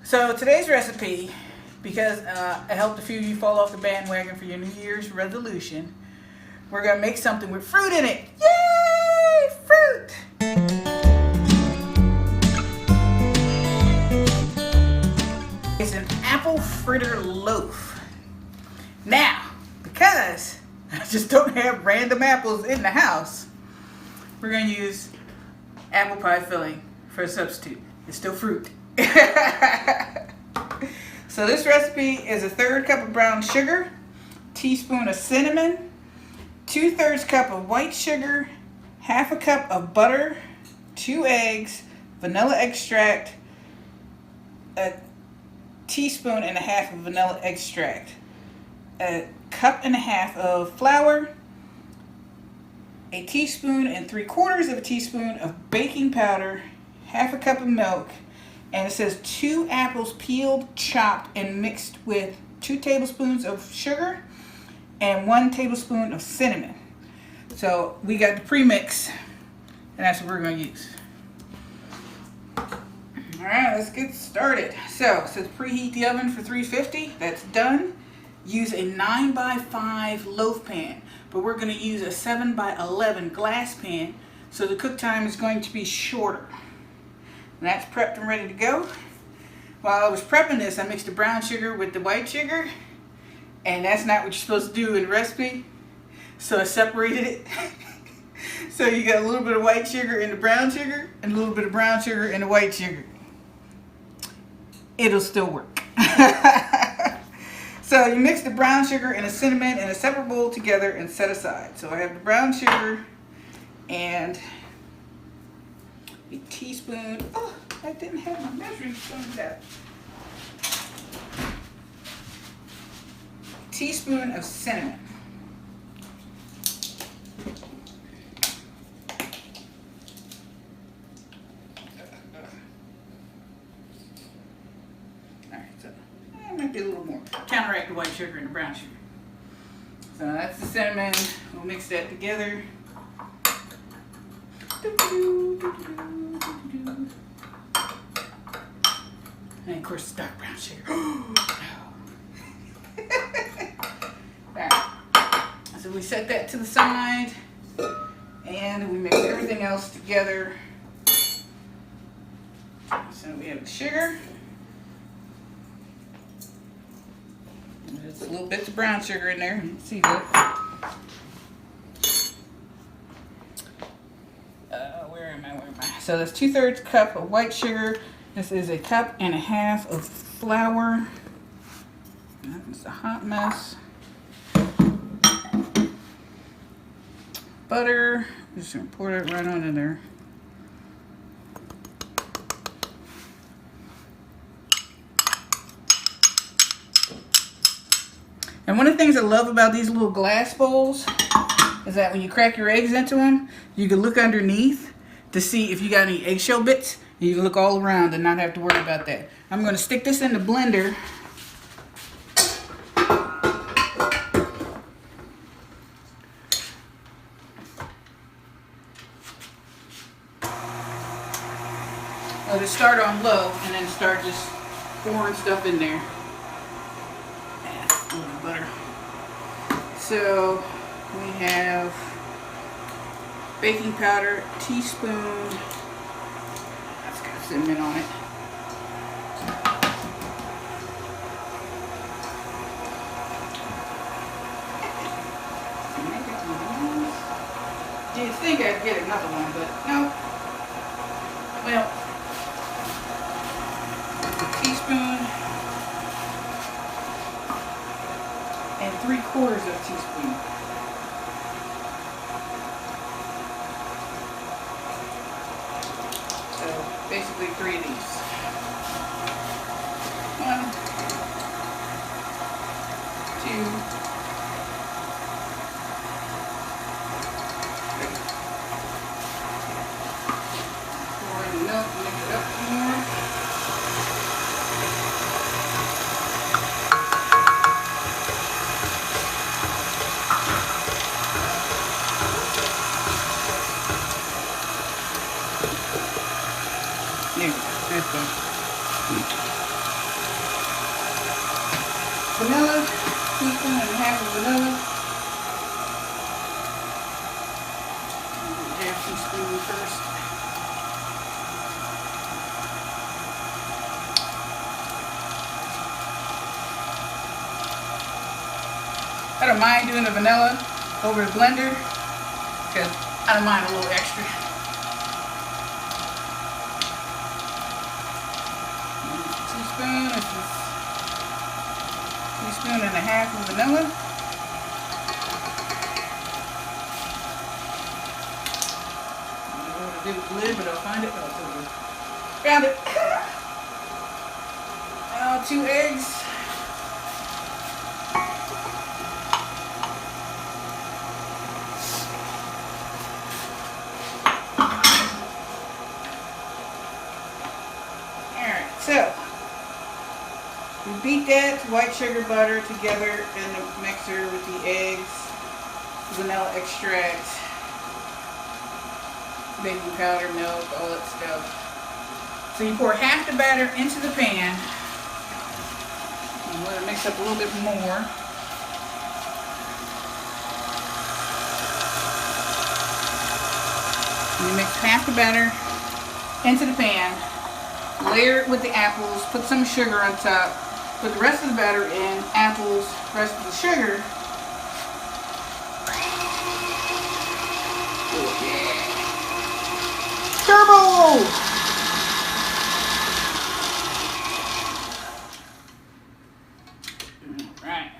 So today's recipe, because I helped a few of you fall off the bandwagon for your New Year's resolution, we're going to make something with fruit in it. Yay! Fruit! It's an apple fritter loaf. Now, because I just don't have random apples in the house, we're going to use apple pie filling for a substitute. It's still fruit. So this recipe is a 1/3 cup of brown sugar, teaspoon of cinnamon, 2/3 cup of white sugar, 1/2 cup of butter, 2 eggs, vanilla extract, a teaspoon and a half of vanilla extract, a cup and a half of flour, a teaspoon and 3/4 of a teaspoon of baking powder, 1/2 cup of milk, and it says 2 apples peeled, chopped, and mixed with 2 tablespoons of sugar and 1 tablespoon of cinnamon. So we got the premix, and that's what we're going to use. Alright, let's get started. So it says preheat the oven for 350. That's done. Use a 9x5 loaf pan, but we're going to use a 7x11 glass pan, so the cook time is going to be shorter. And that's prepped and ready to go. While I was prepping this, I mixed the brown sugar with the white sugar, and that's not what you're supposed to do in the recipe, so I separated it. So you got a little bit of white sugar in the brown sugar and a little bit of brown sugar in the white sugar. It'll still work. So you mix the brown sugar and the cinnamon in a separate bowl together and set aside. So I have the brown sugar and a teaspoon. Oh, I didn't have my measuring spoons out. A teaspoon of cinnamon. Alright, so it might be a little more. Counteract the white sugar and the brown sugar. So that's the cinnamon. We'll mix that together. And of course, dark brown sugar. Alright, so we set that to the side, and we mix everything else together. So we have the sugar. There's little bits of brown sugar in there. You can see that. Where am I? So that's 2/3 cup of white sugar. This is a cup and a half of flour. It's a hot mess. Butter. I'm just gonna pour it right on in there. And one of the things I love about these little glass bowls is that when you crack your eggs into them, you can look underneath to see if you got any eggshell bits. And you can look all around and not have to worry about that. I'm going to stick this in the blender. I'll just start on low and then start just pouring stuff in there. And a little butter. So we have baking powder, teaspoon. That's got cinnamon on it. You'd think I'd get another one, but no. Well, a teaspoon and 3/4 of a teaspoon. So basically 3 of these. 1, 2, 3. Pour in the milk, mix it up some more. There we go. That's done. vanilla, teaspoon and a half of vanilla. Half teaspoon first. I don't mind doing the vanilla over the blender because I don't mind a little extra. Teaspoon, this is teaspoon and a half of vanilla. I don't know what to do with the lid, but I'll find it. Found it. Now 2 eggs. So, we beat that white sugar butter together in the mixer with the eggs, vanilla extract, baking powder, milk, all that stuff. So you pour half the batter into the pan and let it mix up a little bit more. And you mix half the batter into the pan. Layer it with the apples, put some sugar on top, put the rest of the batter in, apples, rest of the sugar. Oh, yeah. Turbo! Alright.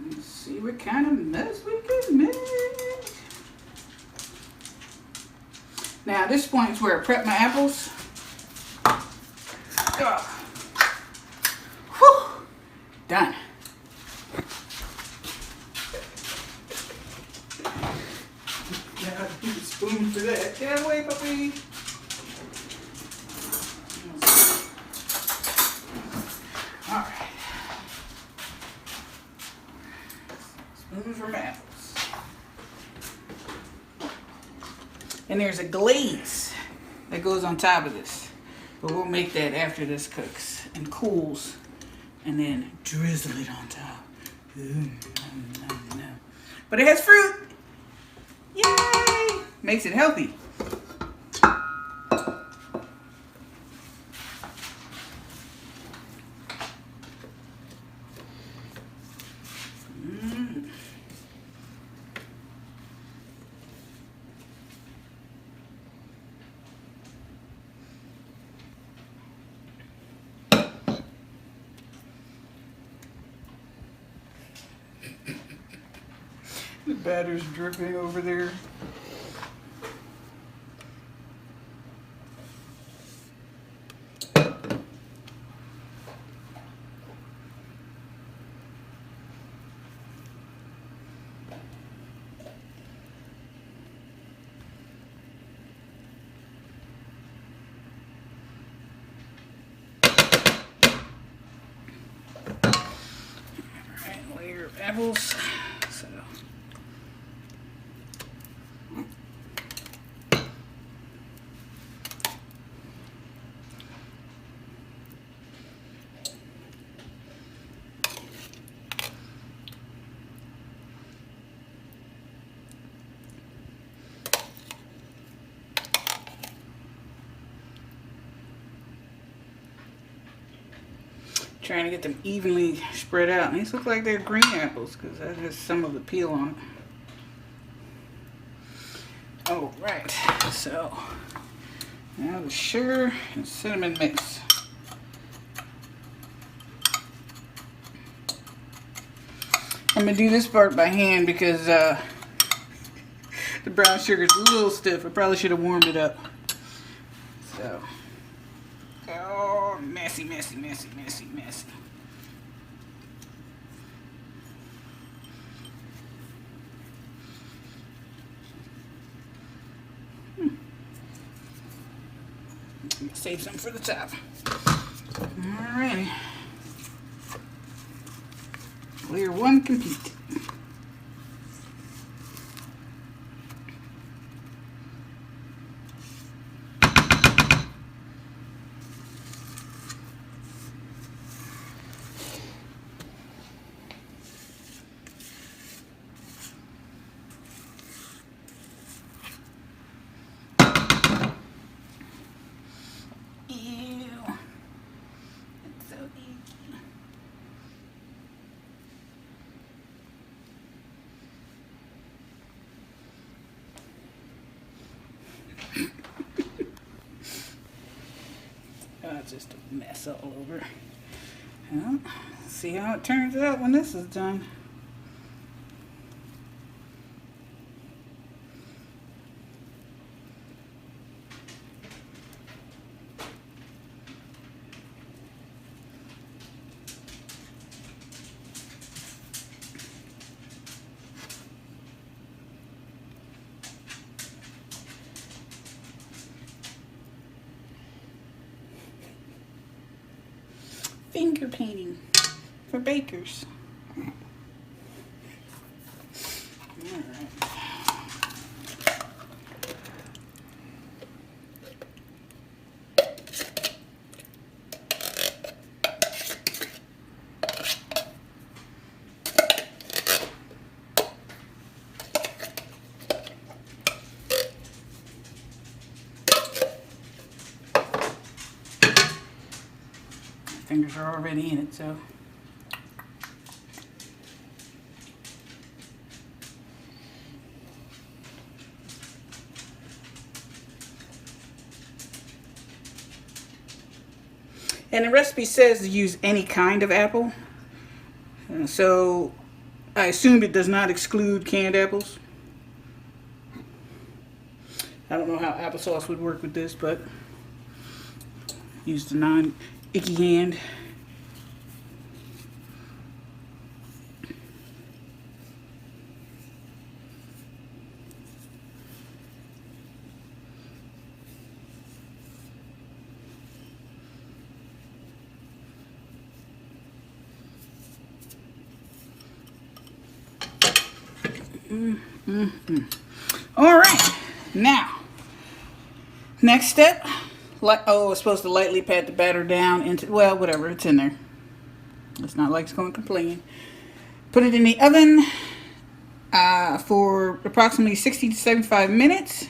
Let's see what kind of mess we can make. Now, this point is where I prep my apples. Whew. Done. Now, I need a spoon for that. Get away, puppy. All right. Spoon for my apples. And there's a glaze that goes on top of this. But we'll make that after this cooks and cools. And then drizzle it on top. But it has fruit. Yay! Makes it healthy. The batter's dripping over there. Alright, layer of apples. So trying to get them evenly spread out. And these look like they're green apples because that has some of the peel on it. Oh, right. So now the sugar and cinnamon mix. I'm going to do this part by hand because the brown sugar is a little stiff. I probably should have warmed it up. So, oh, messy, messy, messy, messy, messy. Save some for the top. Alrighty. Layer 1 complete. Just a mess all over. Well, see how it turns out when this is done. Finger painting for bakers. All right. Fingers are already in it, so. And the recipe says to use any kind of apple. So I assume it does not exclude canned apples. I don't know how applesauce would work with this, but use the non-icky hand. All right, now next step. Oh, it's supposed to lightly pat the batter down into, well, whatever, it's in there. It's not like it's going to complain. Put it in the oven for approximately 60 to 75 minutes.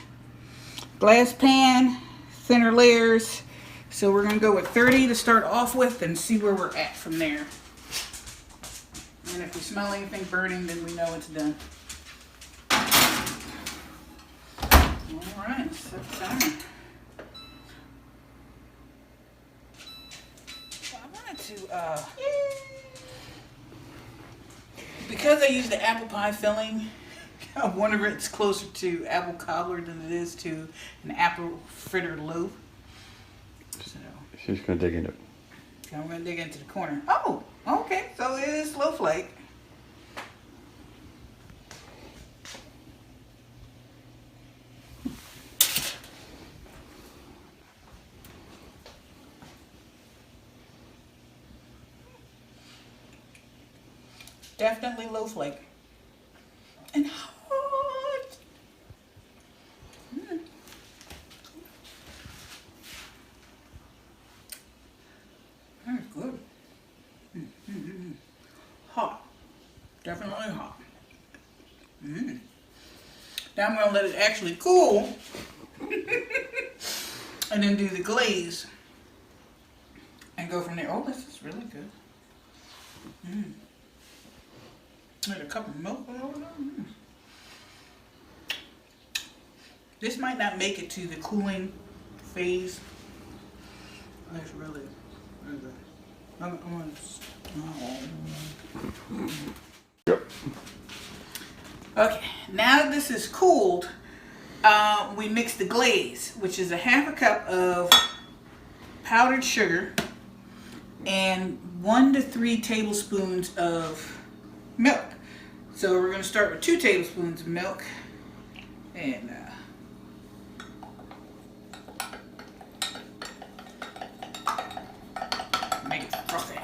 Glass pan, thinner layers. So we're going to go with 30 to start off with and see where we're at from there. And if we smell anything burning, then we know it's done. All right, set the timer. Because I use the apple pie filling, I wonder if it's closer to apple cobbler than it is to an apple fritter loaf. So she's gonna dig into it. So I'm gonna dig into the corner. Oh, okay. So it is slow flake. Definitely low flake. And hot. That's good. Hot. Definitely hot. Now I'm going to let it actually cool. And then do the glaze. And go from there. Oh, this is really good. Like a cup of milk over there. This might not make it to the cooling phase. That's really good. Yep. Okay, now that this is cooled, we mix the glaze, which is a half a cup of powdered sugar and 1 to 3 tablespoons of milk. So we're going to start with 2 tablespoons of milk and make it frothy.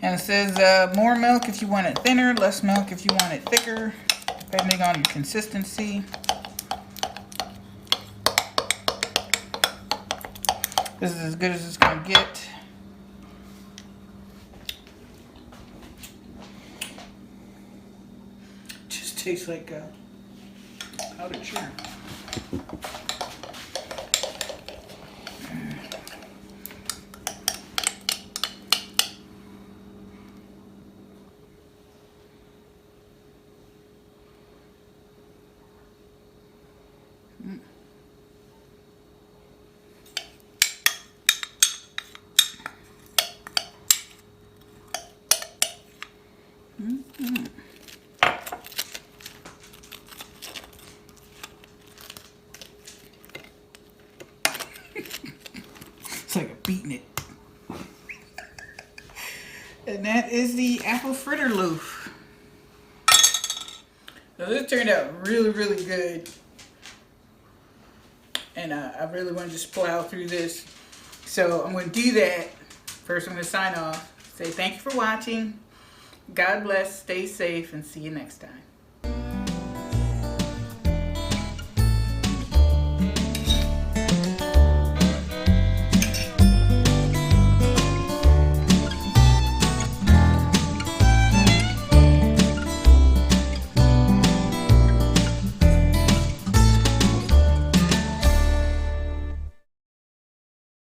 And it says more milk if you want it thinner, less milk if you want it thicker, depending on your consistency. This is as good as it's going to get. Just tastes like powdered sugar. Mm-hmm. It's like a beating it. And that is the Apple Fritter Loaf. So this turned out really, really good. And I really want to just plow through this. So I'm going to do that. First, I'm going to sign off. Say thank you for watching. God bless, stay safe, and see you next time.